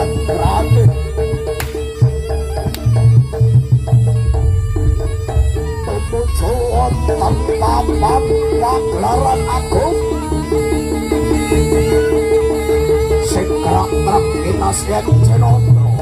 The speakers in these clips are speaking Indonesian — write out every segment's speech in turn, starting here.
Sandrati tumuju wonten papan pagelaran agung sing krak-krak kinasyen Cenondro.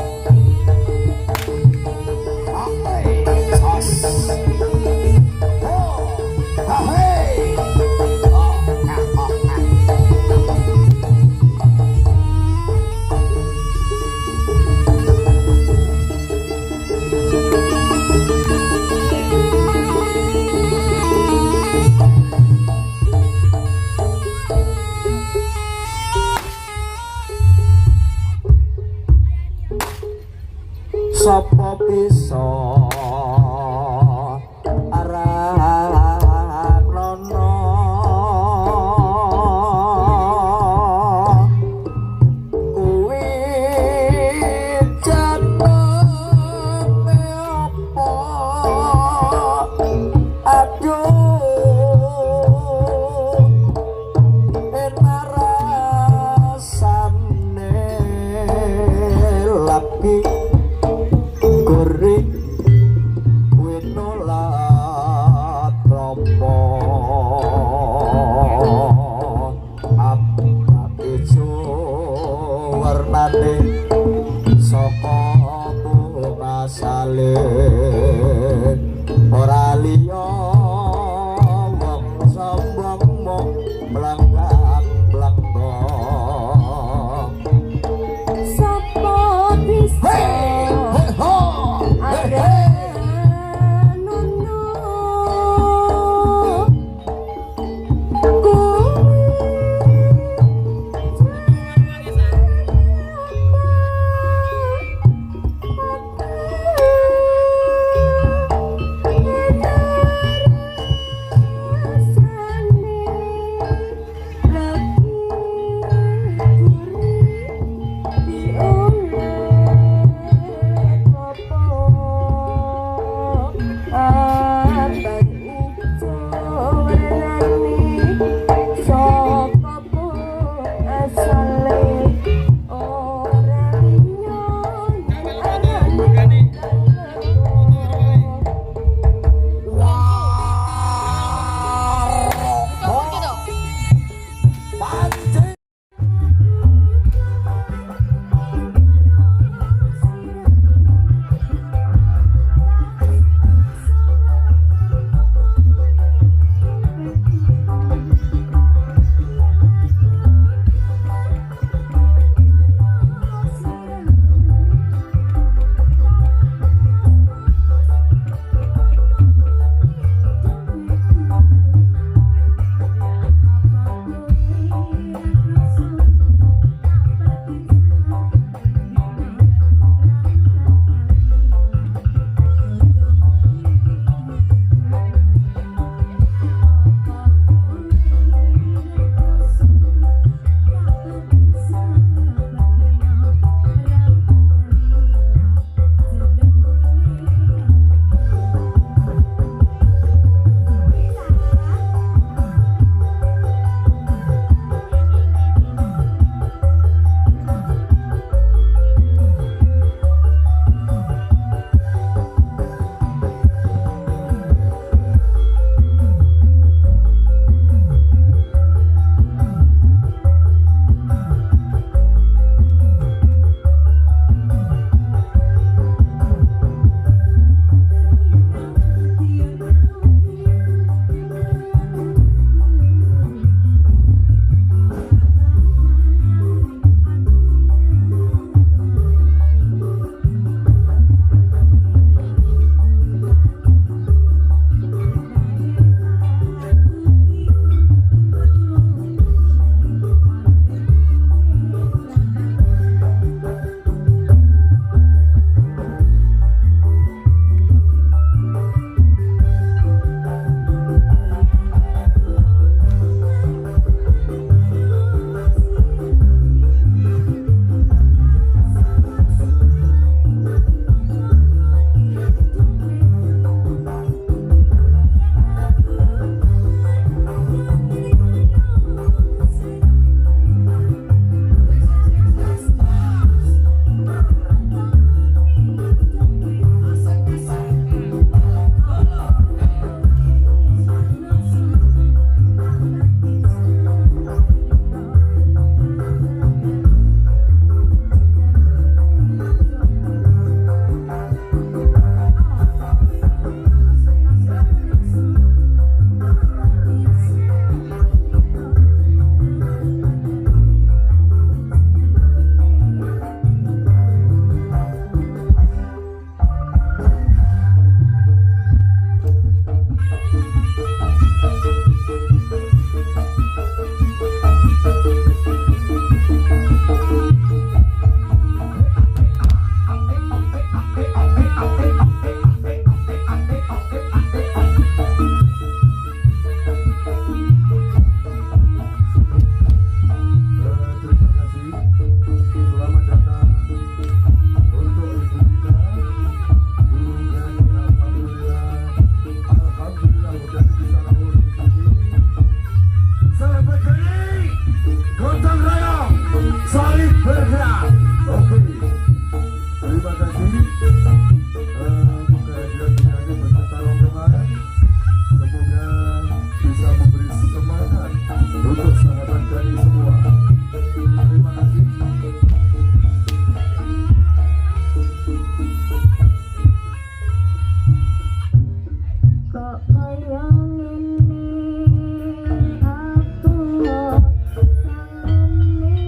Sapa bisa aranono kuwi jenenge apa aduh enarasane lagi Gori winolat rompo apicu warnane saka bunga salin ora liya wong sombong mung blangak blangkong sapa bisa Ya, oke. Terima kasih. Kehadiran penyanyi beserta rombongan. Semoga bisa memberi semangat untuk sahabat kami semua. Terima kasih. Kok koyong ini aku sang ini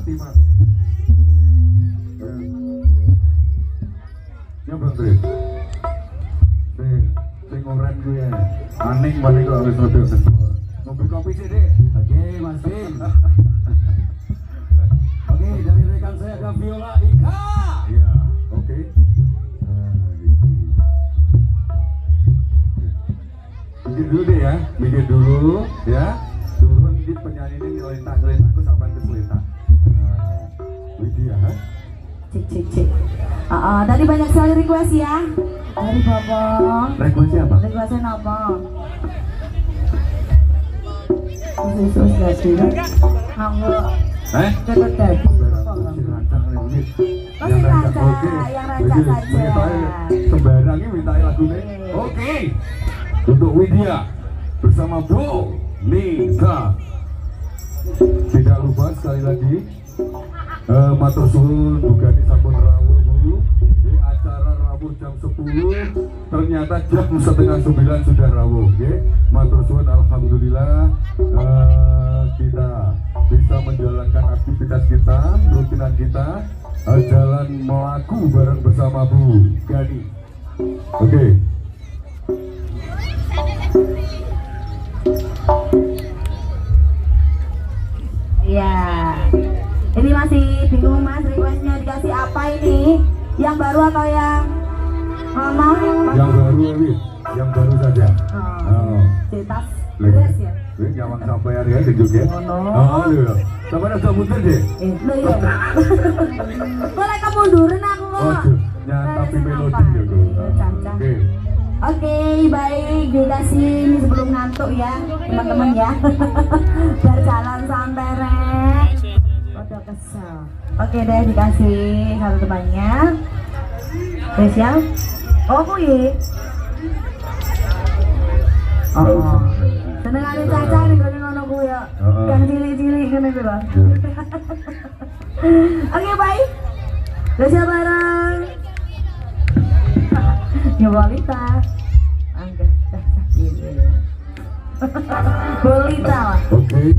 pasti Pak. Ya Bang Tri. Sing oren gue ya. Aning balik kok wis rada kesuwen. Ngopi kopi sih, Dik. Oke, Mas Bim. Oke, dari rekan saya ada Viola Ika. Iya, oke. Bikin dulu deh ya, bikin dulu ya. Turun di penyanyi ini ngelintah-ngelintah sampai ke selintah. Widya, ha? Cik. Tadi banyak sekali request ya. Dari Bapak. Requestnya apa? Requestnya apa? Khusus gak sih? Kamu cepet deh. Yang rancang, oke. Yang rancang saja. Sembarangnya mintain lagunya. Oke. Untuk Widya bersama Bu Nita. Tidak lupa sekali lagi matur suwun dugani sampun rawuh Bu. Di acara rawuh jam 10 ternyata jam 8:30 sudah rawuh. Oke. Matur suwun alhamdulillah kita bisa menjalankan aktivitas kita, rutinan kita, jalan melaku bareng bersama Bu Gani. Oke. Iya. Ini masih bingung Mas, requestnya dikasih apa ini? Yang baru atau yang lama? Yang baru Wi, yang baru saja. Oh. Cetas Lagi. dress ya? Wih, nyawang sampai hari ya juga. Oh, no. Oh, iya. Sampai ada muter deh. Lo iya. Boleh kemunduran aku kok. Oh, nyatapi melodi ya, Bu. Oke. Oke, baik, dikasih ini sebelum ngantuk ya, teman-teman ya. Berjalan santai rek. Udah kesel. Oke deh, dikasih satu temannya. Spesial. Oh, kuy. Oh. Seneng ada caca nih kalau ngono ku ya. Yang cilik-cilik ngene ku lho. Oke, baik. Spesial bareng. Ya Bolita. Angkat caca ini. Bolita lah. Oke.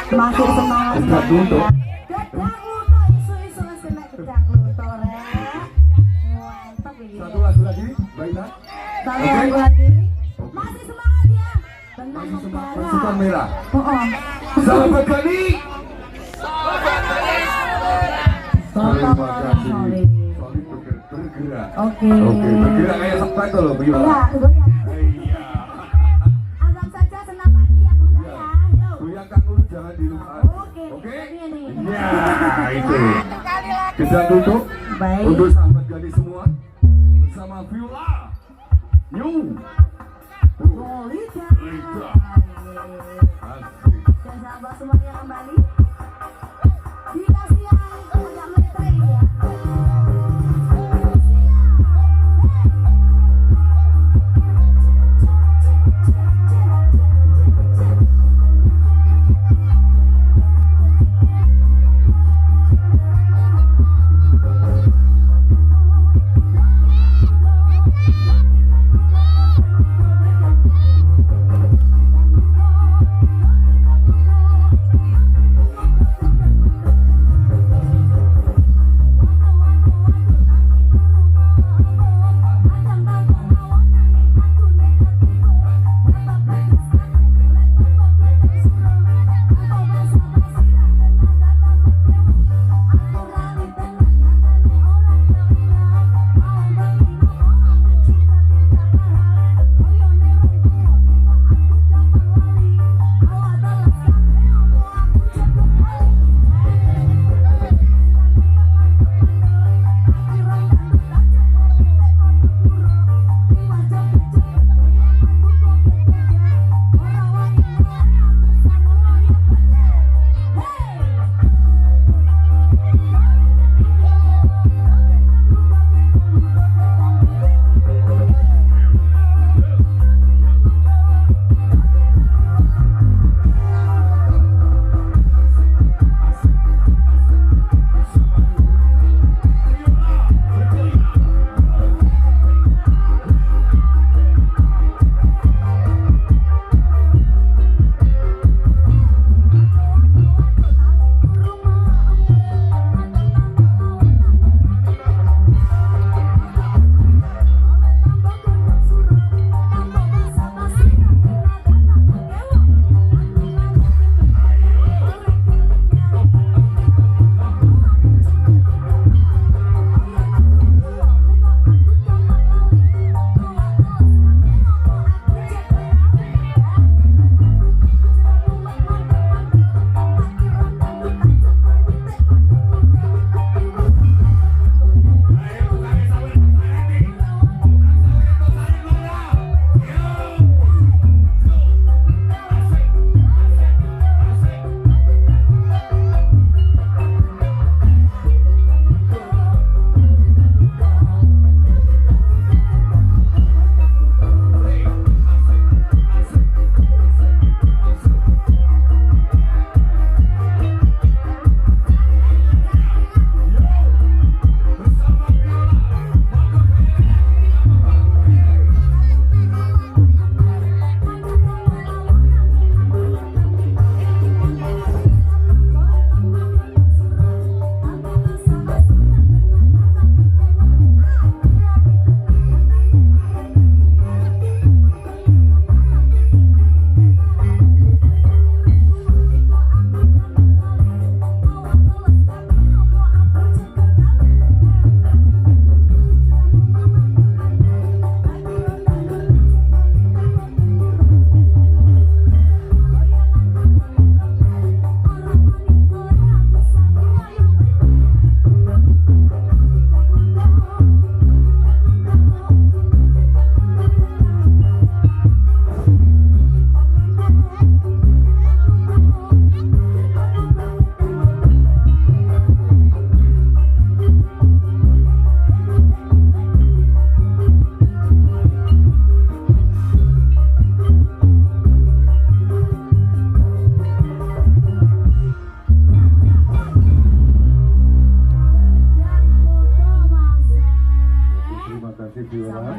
Masih semangat Gedang Luto. ya. Gedang Luto isu-isu wis kena Gedang Luto rek. Mantap iki. Satu lagu lagi, baiklah. Satu Oke. lagu lagi. Masih semangat ya. Tenang Masih semangat. negara. Pasukan merah. Oh. Sahabat kami. Terima Tolong kasih. solid. Solid bergerak. Oke. Oke, bergerak kayak sepatu loh, Bu Yola. Iya, goyang. Iya. Anggap saja senapati ya Bunda ya. Yo. Goyang Kang Ulu jangan dilupakan. Oke. Oke? Ini. Ya, itu. Gedang duduk Baik. untuk sahabat Gali semua bersama Viola. New. Lolita. Lolita. Asik. Dan sahabat semuanya kembali. Dikasih yang punya metre ya.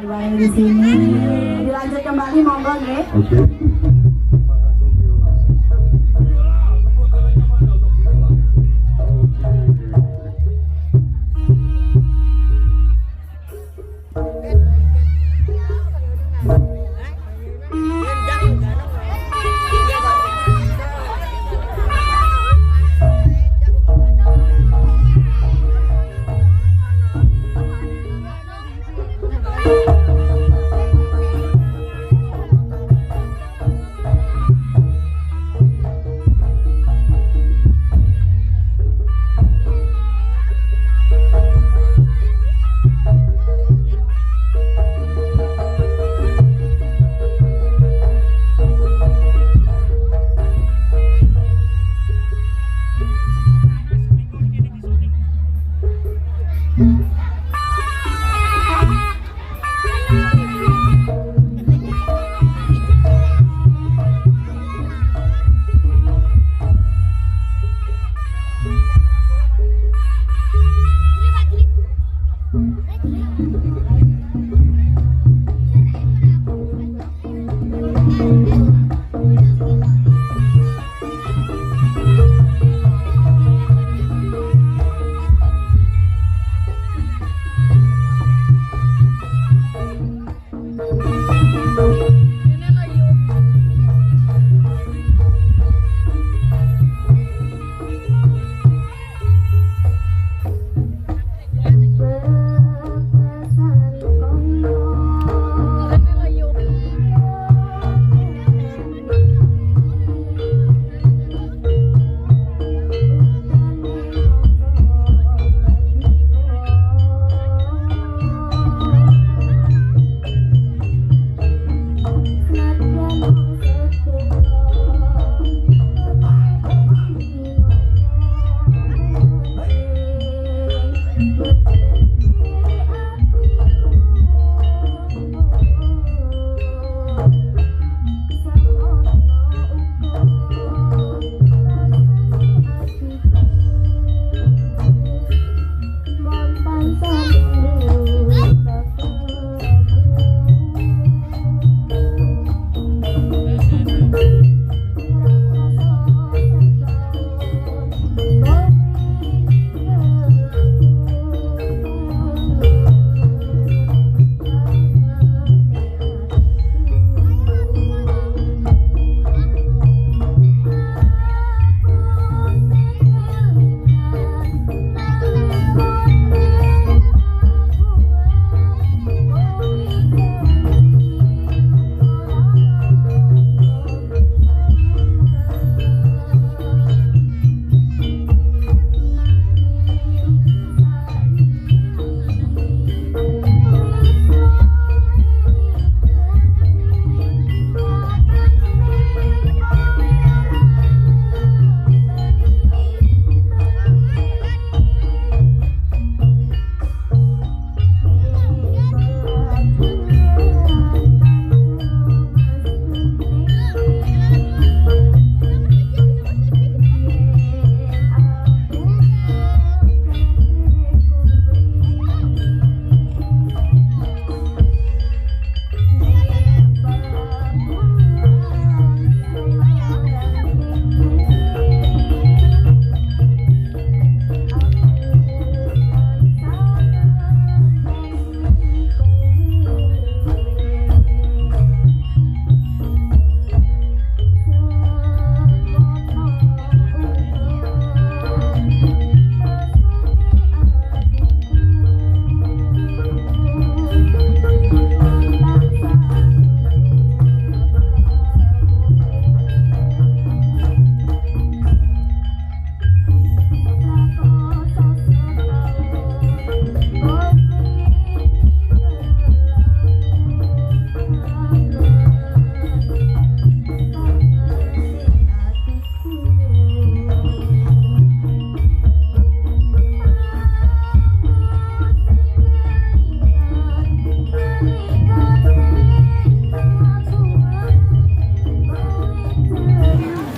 bareng di sini. Dilanjut kembali monggo nggih. Oke. Terima kasih Viola. Viola, tepuk tangan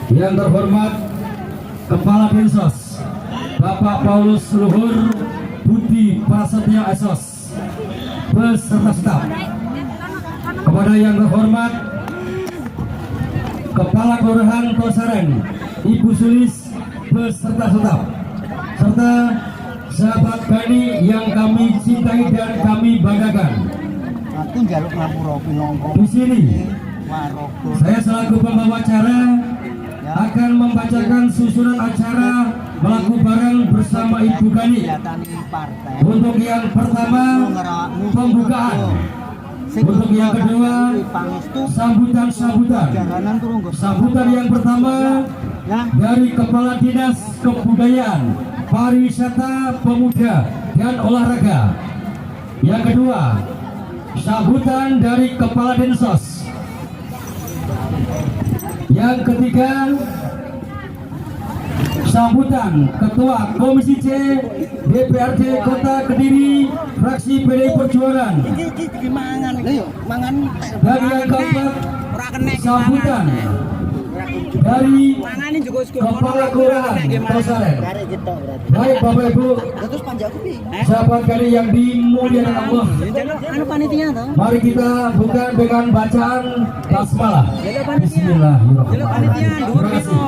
Yang terhormat Kepala Dinsos Bapak Paulus Luhur Budi Prasetyo Esos beserta staf. Kepada yang terhormat Kepala Kelurahan Tosaren Ibu Sulis beserta staf, serta sahabat Bani yang kami cintai dan kami banggakan. Di sini saya selaku pembawa acara akan membacakan susunan acara melaku bareng bersama Ibu Gani. Untuk yang pertama pembukaan, untuk yang kedua sambutan. Sambutan yang pertama dari Kepala Dinas Kebudayaan, Pariwisata, Pemuda dan Olahraga. Yang kedua sambutan dari Kepala Dinsos. Yang ketiga sambutan Ketua Komisi C DPRD Kota Kediri fraksi PDI Perjuangan. Dan yang keempat sambutan dari Kepala Kelurahan Tosaren. Baik Bapak Ibu, sahabat kali yang dimuliakan Allah, mari kita buka dengan bacaan basmalah. Bismillahirrahmanirrahim. Terima kasih.